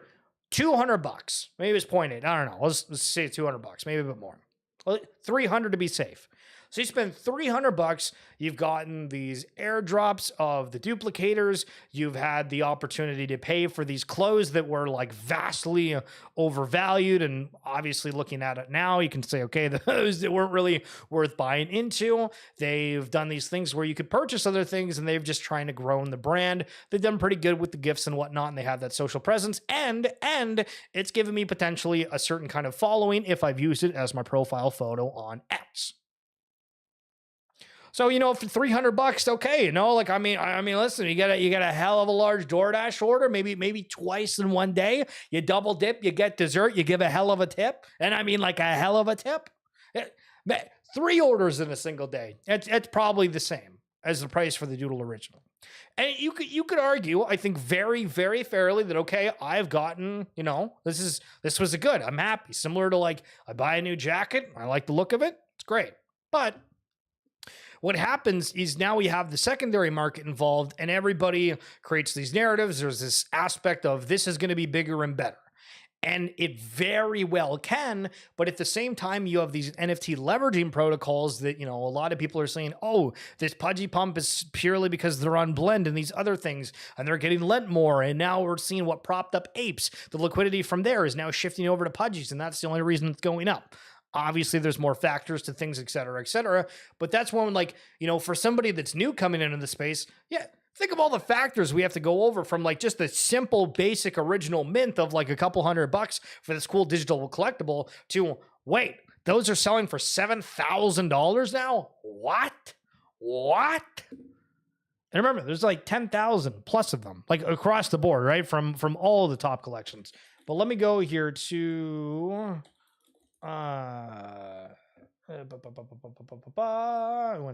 $200, maybe it's 0.8. I don't know. Let's say $200, maybe a bit more. Well, $300 to be safe. So you spend $300, you've gotten these airdrops of the duplicators, you've had the opportunity to pay for these clothes that were like vastly overvalued, and obviously looking at it now, you can say, okay, those that weren't really worth buying into. They've done these things where you could purchase other things, and they've just trying to grow in the brand. They've done pretty good with the gifts and whatnot, and they have that social presence, and it's given me potentially a certain kind of following if I've used it as my profile photo on X. So, for $300, okay, I mean, listen, you get a hell of a large DoorDash order, maybe twice in one day. You double dip, you get dessert, you give a hell of a tip, and I mean like a hell of a tip. 3 orders in a single day. It's probably the same. as the price for the Doodle original. And you could argue, I think very, very fairly that, okay, I've gotten, this was a good, I'm happy. Similar to like, I buy a new jacket, I like the look of it, it's great. But what happens is now we have the secondary market involved and everybody creates these narratives. There's this aspect of this is going to be bigger and better. And it very well can, but at the same time, you have these NFT leveraging protocols that, a lot of people are saying, oh, this pudgy pump is purely because they're on Blend and these other things, and they're getting lent more. And now we're seeing what propped up apes. The liquidity from there is now shifting over to pudgies, and that's the only reason it's going up. Obviously, there's more factors to things, et cetera, et cetera. But that's one, like, for somebody that's new coming into the space, yeah, think of all the factors we have to go over from like just the simple basic original mint of like a couple $100 for this cool digital collectible to wait, those are selling for $7,000 now? What? And remember, there's like 10,000 plus of them, like across the board, right? From all of the top collections. But let me go here to 1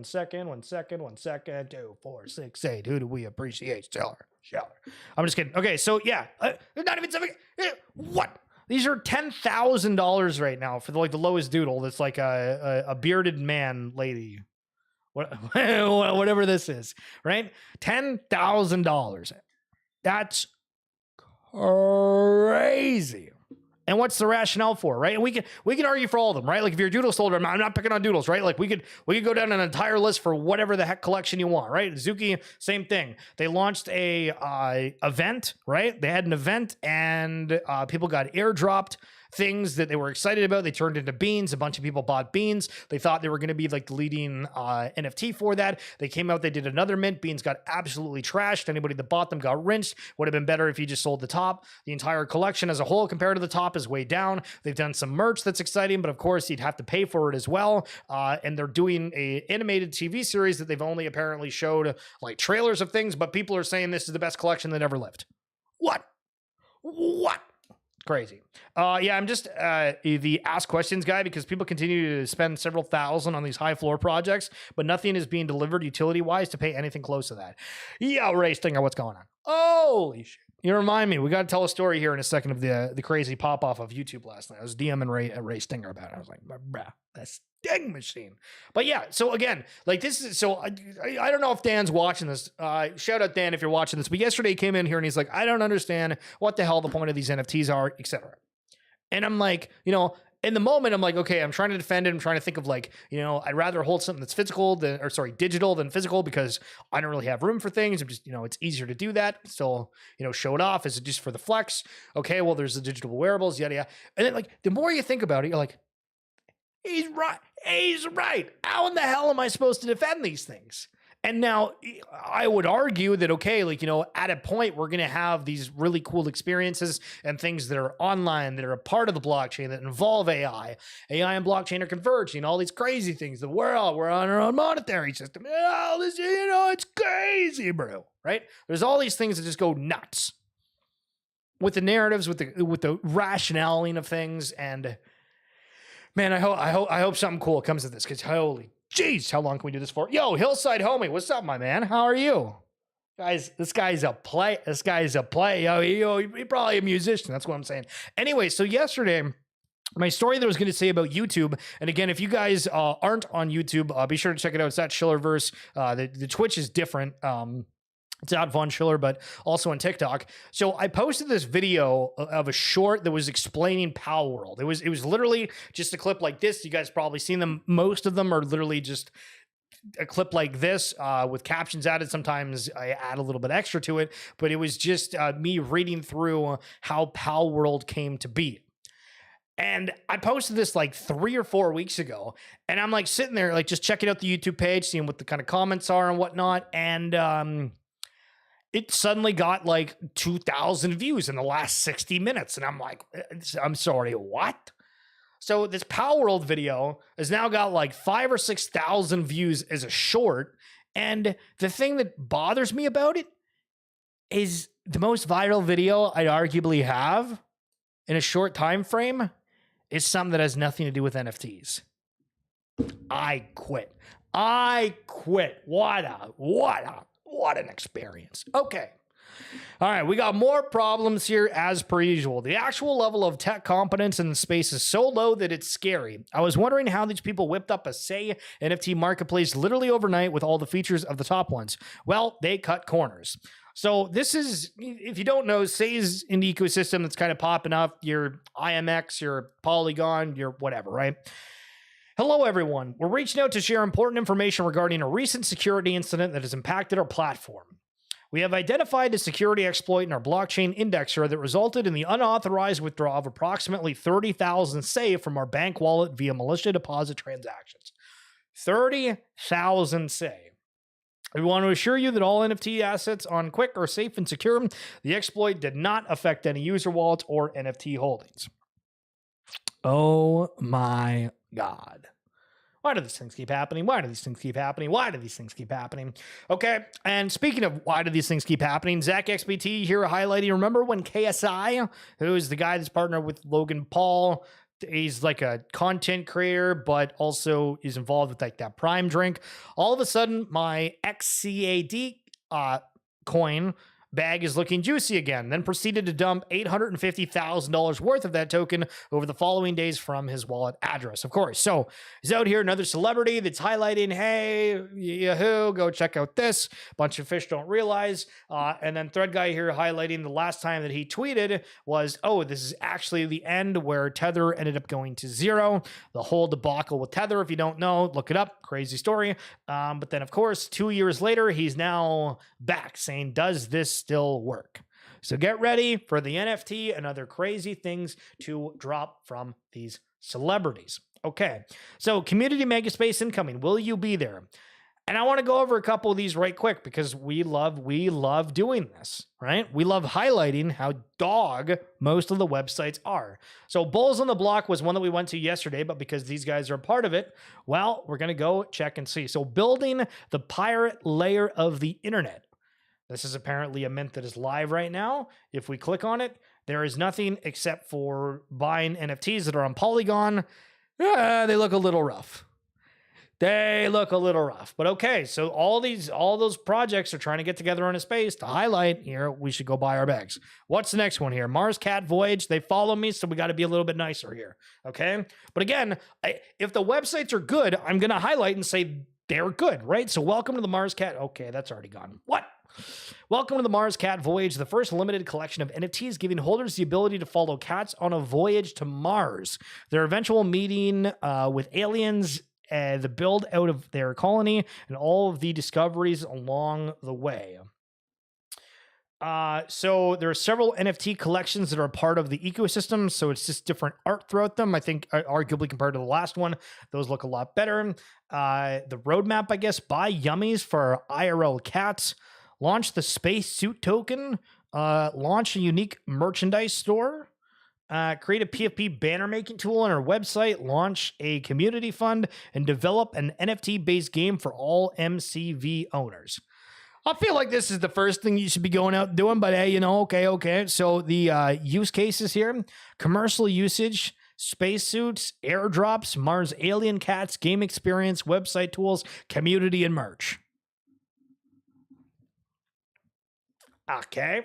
second. 2, 4, 6, 8. Who do we appreciate? Schiller. I'm just kidding. Okay, so yeah, not even something. What? These are $10,000 right now for the lowest doodle. That's like a bearded man lady, whatever this is, right? $10,000. That's crazy. And what's the rationale for, right? And we can argue for all of them, right? Like if you're a doodle holder, I'm not picking on doodles, right? Like we could go down an entire list for whatever the heck collection you want, right? Zuki, same thing. They launched a event, right? They had an event and people got airdropped things that they were excited about. They turned into beans. A bunch of people bought beans. They thought they were going to be like the leading NFT for that. They came out, they did another mint. Beans got absolutely trashed. Anybody that bought them got rinsed. Would have been better if you just sold the top. The entire collection as a whole compared to the top is way down. They've done some merch that's exciting, but of course you'd have to pay for it as well. And they're doing a animated TV series that they've only apparently showed like trailers of things, but people are saying this is the best collection that ever lived. What? Crazy. Yeah, I'm just the ask questions guy because people continue to spend several thousand on these high floor projects, but nothing is being delivered utility wise to pay anything close to that. Yeah, Ray Stinger, what's going on? Holy shit. You remind me, we got to tell a story here in a second of the crazy pop off of YouTube last night. I was DMing Ray Stinger about it. I was like, bruh, that's dang machine. But yeah, so again, like this is, so I don't know if Dan's watching this. Shout out Dan if you're watching this. But yesterday he came in here and he's like, I don't understand what the hell the point of these NFTs are, etc. And I'm like, in the moment, I'm like, okay, I'm trying to defend it. I'm trying to think of like, I'd rather hold something that's digital than physical because I don't really have room for things. I'm just, it's easier to do that. Still, show it off. Is it just for the flex? Okay, well, there's the digital wearables, yada, yada. And then like, the more you think about it, you're like, he's right. How in the hell am I supposed to defend these things? And now I would argue that, okay, like, at a point, we're going to have these really cool experiences and things that are online, that are a part of the blockchain, that involve AI. AI and blockchain are converging, all these crazy things. We're on our own monetary system. All this, it's crazy, bro, right? There's all these things that just go nuts with the narratives, with the rationaling of things. And man, I hope something cool comes of this because holy jeez, how long can we do this for? Yo, Hillside Homie, what's up, my man? How are you? Guys, this guy's a play. Yo, he probably a musician. That's what I'm saying. Anyway, so yesterday, my story that I was going to say about YouTube, and again, if you guys aren't on YouTube, be sure to check it out. It's at Schillerverse. The Twitch is different. It's at Von Schiller, but also on TikTok. So I posted this video of a short that was explaining Pal World. It was literally just a clip like this. You guys probably seen them. Most of them are literally just a clip like this with captions added. Sometimes I add a little bit extra to it, but it was just me reading through how Pal World came to be. And I posted this like 3 or 4 weeks ago, and I'm like sitting there, like just checking out the YouTube page, seeing what the kind of comments are and whatnot. And it suddenly got like 2,000 views in the last 60 minutes. And I'm like, I'm sorry, what? So this Pal World video has now got like 5,000 or 6,000 views as a short. And the thing that bothers me about it is the most viral video I'd arguably have in a short time frame is something that has nothing to do with NFTs. I quit. I quit. What an experience. Okay. All right, we got more problems here as per usual. The actual level of tech competence in the space is so low that it's scary. I was wondering how these people whipped up a Say NFT marketplace literally overnight with all the features of the top ones. Well, they cut corners. So this is, if you don't know, Say's in the ecosystem that's kind of popping up. Your IMX, your Polygon, your whatever, right? Hello, everyone. We're reaching out to share important information regarding a recent security incident that has impacted our platform. We have identified a security exploit in our blockchain indexer that resulted in the unauthorized withdrawal of approximately 30,000 Say from our bank wallet via militia deposit transactions. 30,000 Say. We want to assure you that all NFT assets on Quick are safe and secure. The exploit did not affect any user wallets or NFT holdings. Oh my God. Why do these things keep happening? Why do these things keep happening? Why do these things keep happening? Okay, and speaking of why do these things keep happening, Zach XBT here highlighting, remember when KSI, who is the guy that's partnered with Logan Paul, he's like a content creator, but also is involved with like that Prime drink. All of a sudden, my XCAD coin bag is looking juicy again, then proceeded to dump $850,000 worth of that token over the following days from his wallet address, of course. So he's out here, another celebrity that's highlighting, hey, Yahoo, go check out this. Bunch of fish don't realize. And then Thread Guy here highlighting the last time that he tweeted was, oh, this is actually the end where Tether ended up going to zero. The whole debacle with Tether, if you don't know, look it up. Crazy story. But then, of course, 2 years later, he's now back saying, does this still work? So get ready for the NFT and other crazy things to drop from these celebrities. Okay, so community megaspace incoming. Will you be there? And I want to go over a couple of these right quick because we love doing this, right? We love highlighting how dog most of the websites are. So Bulls on the Block was one that we went to yesterday, but because these guys are a part of it, well, we're going to go check and see. So building the pirate layer of the internet. This is apparently a mint that is live right now. If we click on it, there is nothing except for buying NFTs that are on Polygon. They look a little rough. But okay, so all those projects are trying to get together on a space to highlight here. We should go buy our bags. What's the next one here? Mars Cat Voyage. They follow me, so we got to be a little bit nicer here. Okay, but again, if the websites are good, I'm going to highlight and say they're good, right? So welcome to the Mars Cat. Okay, that's already gone. What? Welcome to the Mars Cat Voyage, the first limited collection of NFTs giving holders the ability to follow cats on a voyage to Mars. Their eventual meeting with aliens, the build out of their colony, and all of the discoveries along the way. So there are several NFT collections that are a part of the ecosystem, so it's just different art throughout them. I think arguably compared to the last one, those look a lot better. The roadmap, I guess, buy yummies for IRL cats. Launch the space suit token, launch a unique merchandise store, create a PFP banner making tool on our website, launch a community fund, and develop an NFT-based game for all MCV owners. I feel like this is the first thing you should be going out and doing, but hey, okay. So the use cases here, commercial usage, spacesuits, airdrops, Mars alien cats, game experience, website tools, community, and merch. Okay.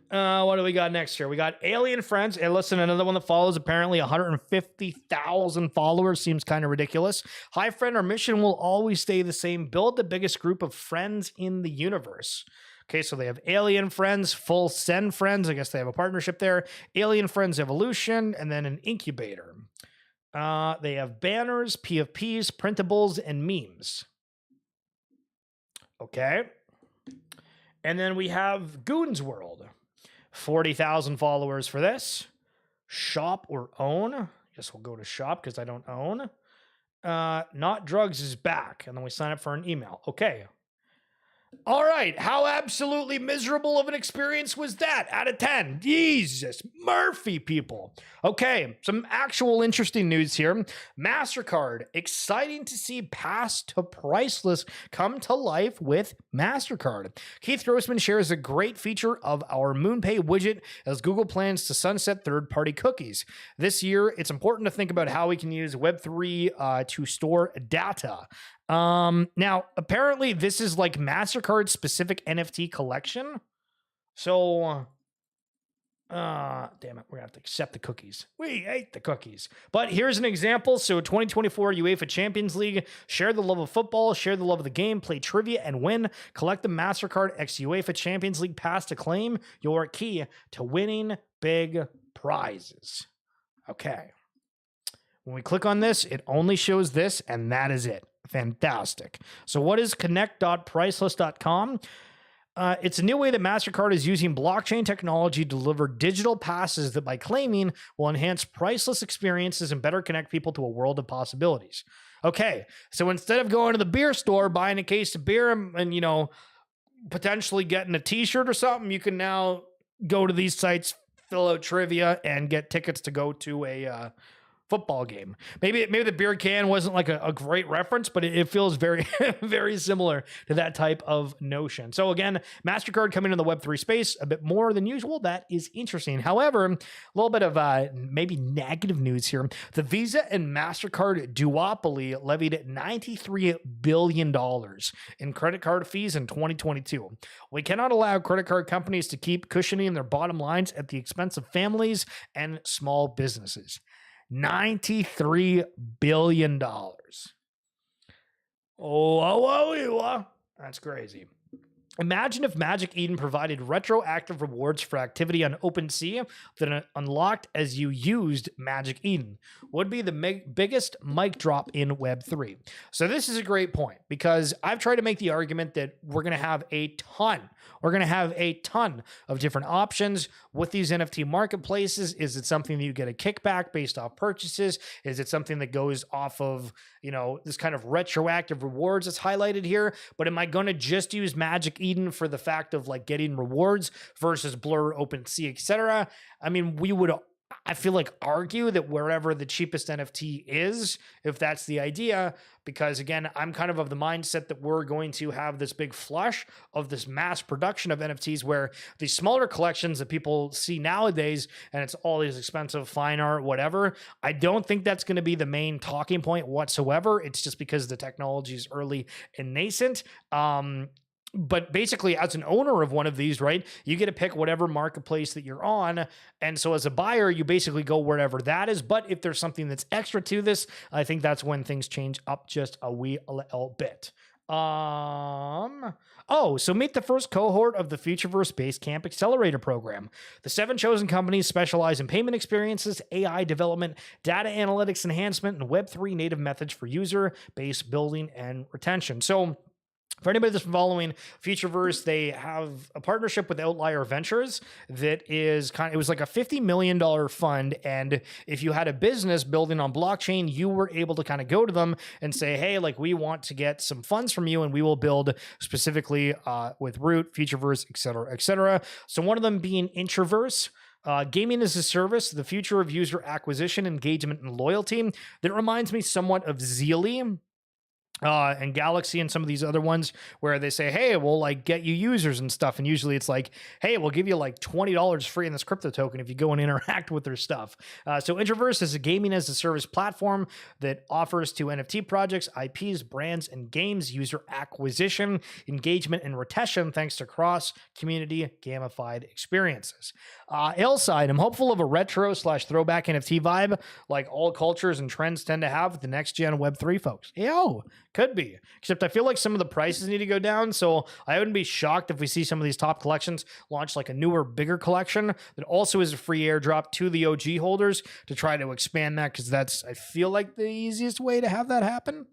What do we got next here? We got Alien Friends. And listen, another one that follows apparently 150,000 followers. Seems kind of ridiculous. Hi, friend. Our mission will always stay the same. Build the biggest group of friends in the universe. Okay, so they have Alien Friends, Full Send Friends. I guess they have a partnership there. Alien Friends Evolution, and then an incubator. They have banners, PFPs, printables, and memes. Okay. And then we have Goons World. 40,000 followers for this. Shop or own. Guess we'll go to shop because I don't own. Not Drugs is back. And then we sign up for an email. Okay. All right. How absolutely miserable of an experience was that? Out of 10. Jesus. Murphy, people. Okay. Some actual interesting news here. MasterCard. Exciting to see Past to Priceless come to life with MasterCard. Keith Grossman shares a great feature of our MoonPay widget as Google plans to sunset third-party cookies. This year, it's important to think about how we can use Web3 to store data. Now apparently this is like MasterCard specific NFT collection. So damn it, we're gonna have to accept the cookies. We ate the cookies. But here's an example. So 2024 UEFA Champions League, share the love of football, share the love of the game, play trivia and win. Collect the MasterCard X UEFA Champions League pass to claim your key to winning big prizes. Okay. When we click on this, it only shows this, and that is it. Fantastic. So what is connect.priceless.com? It's a new way that MasterCard is using blockchain technology to deliver digital passes that, by claiming, will enhance priceless experiences and better connect people to a world of possibilities. Okay, so instead of going to the beer store, buying a case of beer and you know, potentially getting a t-shirt or something, you can now go to these sites, fill out trivia, and get tickets to go to a football game. Maybe the beer can wasn't like a great reference, but it feels very, very similar to that type of notion. So again, MasterCard coming in the Web3 space a bit more than usual. That is interesting. However, a little bit of maybe negative news here. The Visa and MasterCard duopoly levied $93 billion in credit card fees in 2022. We cannot allow credit card companies to keep cushioning their bottom lines at the expense of families and small businesses. $93 billion. Oh, that's crazy. Imagine if Magic Eden provided retroactive rewards for activity on OpenSea that unlocked as you used Magic Eden. Would be the biggest mic drop in Web3. So this is a great point because I've tried to make the argument that we're going to have a ton of different options with these NFT marketplaces. Is it something that you get a kickback based off purchases? Is it something that goes off of, you know, this kind of retroactive rewards that's highlighted here? But am I going to just use Magic Eden for the fact of like getting rewards versus Blur, OpenSea, etc.? I mean, I feel like argue that wherever the cheapest NFT is, if that's the idea, because again, I'm kind of the mindset that we're going to have this big flush of this mass production of NFTs where these smaller collections that people see nowadays, and it's all these expensive fine art, whatever, I don't think that's going to be the main talking point whatsoever. It's just because the technology is early and nascent. But basically, as an owner of one of these, right, you get to pick whatever marketplace that you're on. And so as a buyer, you basically go wherever that is. But if there's something that's extra to this, I think that's when things change up just a wee little bit. So meet the first cohort of the Futureverse Basecamp Accelerator Program. The 7 chosen companies specialize in payment experiences, AI development, data analytics enhancement, and Web3 native methods for user base building and retention. So for anybody that's following Futureverse, they have a partnership with Outlier Ventures that is it was like a $50 million fund. And if you had a business building on blockchain, you were able to kind of go to them and say, hey, like we want to get some funds from you and we will build specifically with Root, Futureverse, et cetera, et cetera. So one of them being Introverse. Gaming as a service, the future of user acquisition, engagement, and loyalty. That reminds me somewhat of Zeely. And Galaxy and some of these other ones where they say, hey, we'll like get you users and stuff. And usually it's like, hey, we'll give you like $20 free in this crypto token if you go and interact with their stuff. So Introverse is a gaming as a service platform that offers to NFT projects, IPs, brands, and games user acquisition, engagement, and retention thanks to cross-community gamified experiences. Hillside, I'm hopeful of a retro/throwback NFT vibe like all cultures and trends tend to have with the next-gen Web3 folks. Yo, could be. Except I feel like some of the prices need to go down, so I wouldn't be shocked if we see some of these top collections launch like a newer, bigger collection that also is a free airdrop to the OG holders to try to expand that, because that's, I feel like, the easiest way to have that happen.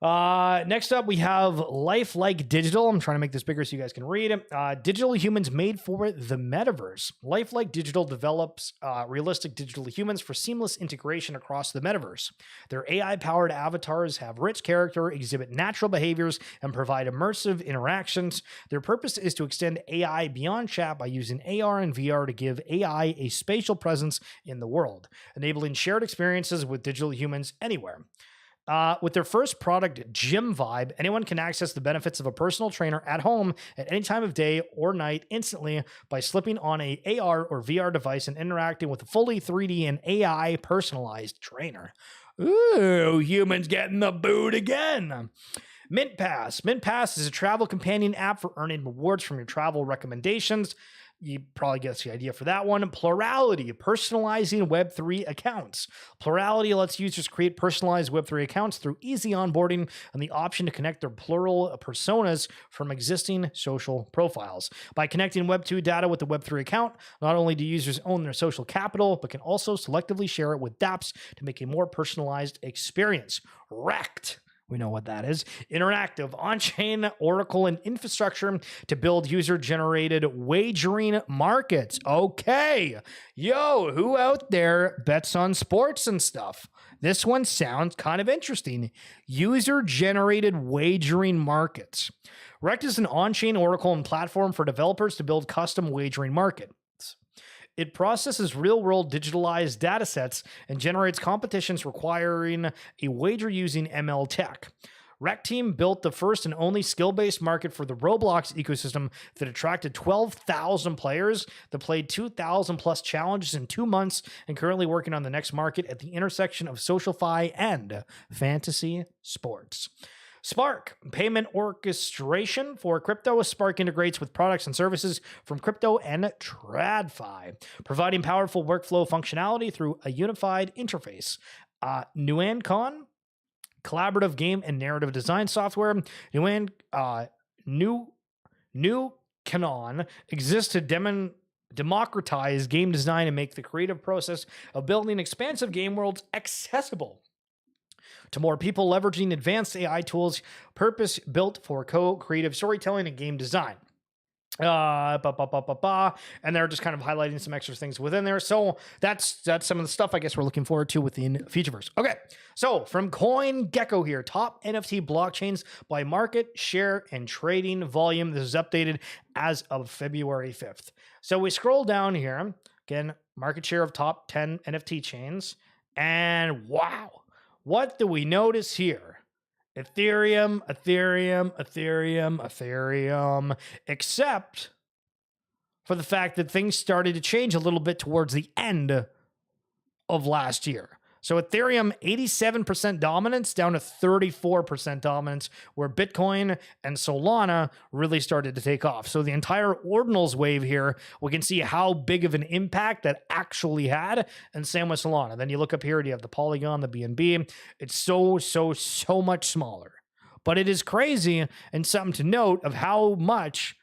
Next up, we have Lifelike Digital. I'm trying to make this bigger so you guys can read it. Digital humans made for the metaverse. Lifelike Digital develops realistic digital humans for seamless integration across the metaverse. Their AI-powered avatars have rich character, exhibit natural behaviors, and provide immersive interactions. Their purpose is to extend AI beyond chat by using AR and VR to give AI a spatial presence in the world, enabling shared experiences with digital humans anywhere. With their first product, Gym Vibe, anyone can access the benefits of a personal trainer at home at any time of day or night instantly by slipping on a AR or VR device and interacting with a fully 3D and AI personalized trainer. Ooh, humans getting the boot again. Mint Pass. Mint Pass is a travel companion app for earning rewards from your travel recommendations. You probably get the idea for that one. Plurality, personalizing Web3 accounts. Plurality lets users create personalized Web3 accounts through easy onboarding and the option to connect their plural personas from existing social profiles. By connecting Web2 data with the Web3 account, not only do users own their social capital, but can also selectively share it with dApps to make a more personalized experience. Wrecked. We know what that is. Interactive, on-chain, Oracle, and infrastructure to build user-generated wagering markets. Okay. Yo, who out there bets on sports and stuff? This one sounds kind of interesting. User-generated wagering markets. Rect is an on-chain Oracle and platform for developers to build custom wagering markets. It processes real-world digitalized data sets and generates competitions requiring a wager using ML tech. Rec Team built the first and only skill-based market for the Roblox ecosystem that attracted 12,000 players that played 2,000 plus challenges in 2 months and currently working on the next market at the intersection of SocialFi and fantasy sports. Spark, payment orchestration for crypto. Spark integrates with products and services from crypto and TradFi, providing powerful workflow functionality through a unified interface. Nuancon, collaborative game and narrative design software. Nuancon exists to democratize game design and make the creative process of building expansive game worlds accessible to more people, leveraging advanced AI tools purpose-built for co-creative storytelling and game design. And they're just kind of highlighting some extra things within there. So that's some of the stuff I guess we're looking forward to within Featureverse. Okay, so from CoinGecko here, top NFT blockchains by market share and trading volume. This is updated as of February 5th. So we scroll down here, again, market share of top 10 NFT chains, and wow. What do we notice here? Ethereum, except for the fact that things started to change a little bit towards the end of last year. So Ethereum, 87% dominance down to 34% dominance, where Bitcoin and Solana really started to take off. So the entire ordinals wave here, we can see how big of an impact that actually had, and same with Solana. Then you look up here, you have the Polygon, the BNB. It's so much smaller. But it is crazy and something to note of how much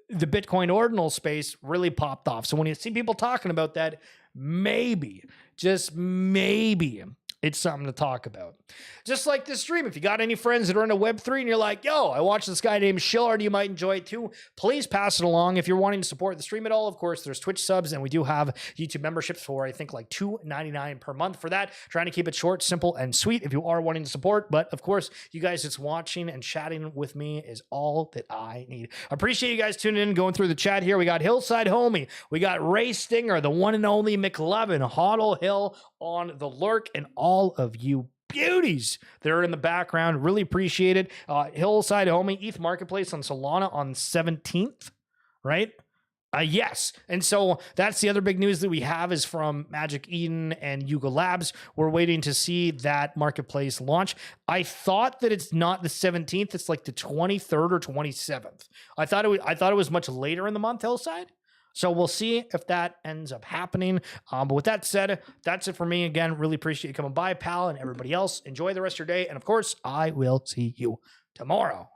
the Bitcoin ordinal space really popped off. So when you see people talking about that, maybe, just maybe, it's something to talk about. Just like this stream, if you got any friends that are into Web3 and you're like, yo, I watched this guy named Schiller and you might enjoy it too, please pass it along. If you're wanting to support the stream at all, of course, there's Twitch subs and we do have YouTube memberships for, I think, like $2.99 per month for that. Trying to keep it short, simple, and sweet if you are wanting to support. But of course, you guys just watching and chatting with me is all that I need. Appreciate you guys tuning in, going through the chat here. We got Hillside Homie, we got Ray Stinger, the one and only McLovin, Hoddle Hill on the lurk, and all of you beauties that are in the background. Really appreciate it. Hillside Homie, ETH Marketplace on Solana on 17th, right? Yes. And so that's the other big news that we have is from Magic Eden and Yuga Labs. We're waiting to see that marketplace launch. I thought that it's not the 17th. It's like the 23rd or 27th. I thought it was much later in the month, Hillside. So we'll see if that ends up happening. But with that said, that's it for me. Again, really appreciate you coming by, pal, and everybody else. Enjoy the rest of your day. And of course, I will see you tomorrow.